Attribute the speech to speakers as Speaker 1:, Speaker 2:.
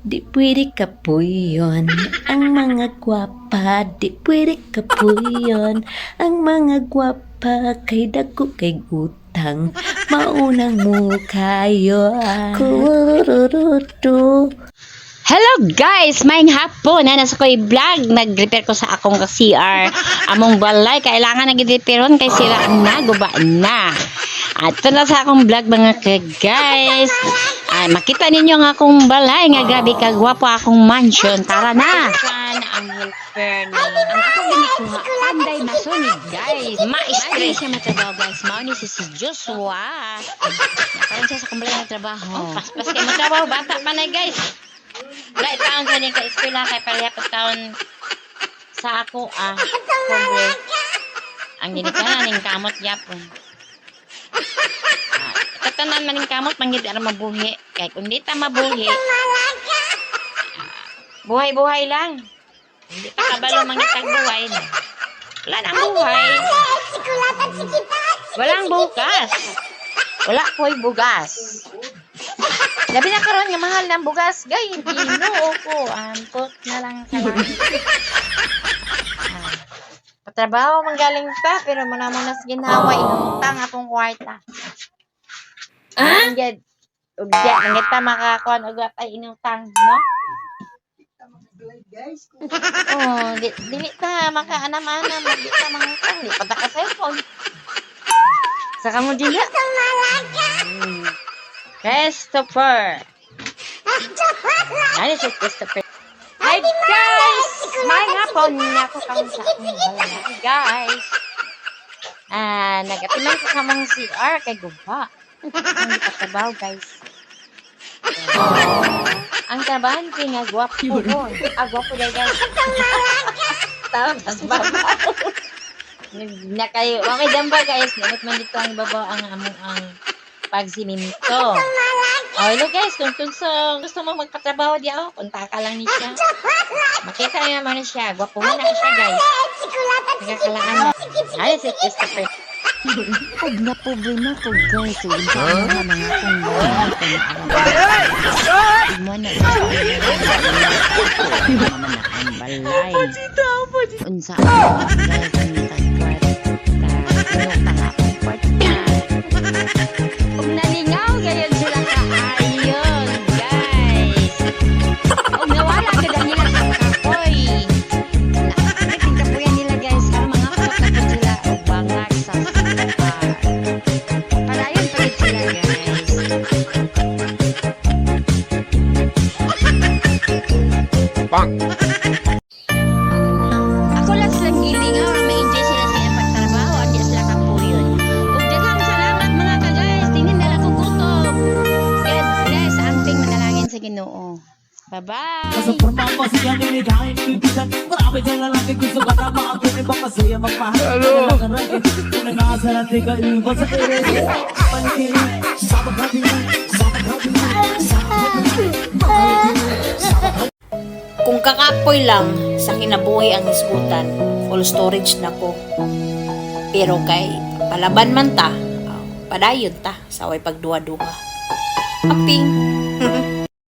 Speaker 1: Di pwede kapuyon ang mga gwapa. Di pwede kapuyon ang mga gwapa. Kay dako kay utang maunang mo kayo. Kururutu.
Speaker 2: Hello guys! Maayong hapon na nasa ko'y vlog. Nag-repair ko sa akong CR. Among balay, kailangan nag-repairon kay sira na, guba na. At ito na sa akong vlog mga guys. Ay, makita ninyo ang akong balay nga grabe kagwapo akong mansion. Tara na! Yan ang helper ni ang akong ginikuha. Panday masunig guys. Maestre siya matrabaho guys. Mauni si Joshua. Nakaroon siya sa akong balay na trabaho. Paspas kayo matrabaho. Bata pa na guys. Wala itaon sa niya ka-eskwela kay parehapos taon sa ako pobre. Ang ginikanan ng kamot yapon. Katanan man ng kamot manggid ara mabuhi. Kay kung di ta mabuhi, buhay-buhay lang. Hindi pa kabalo mangitag buhay na. Wala nang buhay. Walang bukas. Wala ko'y bugas. Labi na karon nga mahal ng bugas, gay. Ginoo ko. Ampot na lang kalang. Patrabaho manggaling pa, pero muna sa ginawa, inutang akong kwarta. Manggad, ugya, manggad ta makakuan, ugya ay inutang, no? Oh, dili ta makaanam-anam, di ta mangutang, di pa ta ka cellphone. Saka mo dila. Christopher. Ano si Christopher? Hi guys! May hapon niya ako kang sa akong balay guys. Nagatiman ko sa mga CR kay guba. Ang katrabaho guys. Ang trabahan ko nga gwapo ko. Gwapo dahil guys. Tapos baba. Nakayo. Okay dyan ba guys? Ngunit man dito ang baba ang pagsiminto. Hello guys, kung gusto mo magpatrabaho di ako, punta ka lang ni siya. Makita niyo naman na siya. Gwapo na siya guys. Nagkakalaan na. Ay, si Christopher. Huwag na problema ko guys. Huwag na mga akong balay. Huwag na akong balay. Unsa ako guys. Huwag nalingaw gayon sila kaayon guys. Huwag nawala ka nila sa kapoy. Nakakiting kapoyan nila guys. Para mga kapot na po sila. O bangag sa sila. Palayon pa rin sila guys. Bang! Ako lang silang gilingaw na ma-enjoy sila sa iyang pagtrabaho at di sila kapoyon. Huwag daghang salamat mga ka-guys. Tingin na lang ko gutom. God bless ang ating manalangin sa Ginoo. Bye-bye!
Speaker 3: Sa forma ko siya niligain pintisan. Marami dyan lalaki gusto ka na maagin. Iba pa siya magpahal. Kung nag-aasalan di ka iba sa tere. Panikirin, sabag hatirin, sabag hatirin, sabag hatirin.
Speaker 4: Kung kakapoy lang sa kinabuhi ang iskutan, full storage na ko. Pero kay palaban man ta, padayon ta sa way pagduwa-duwa. Aping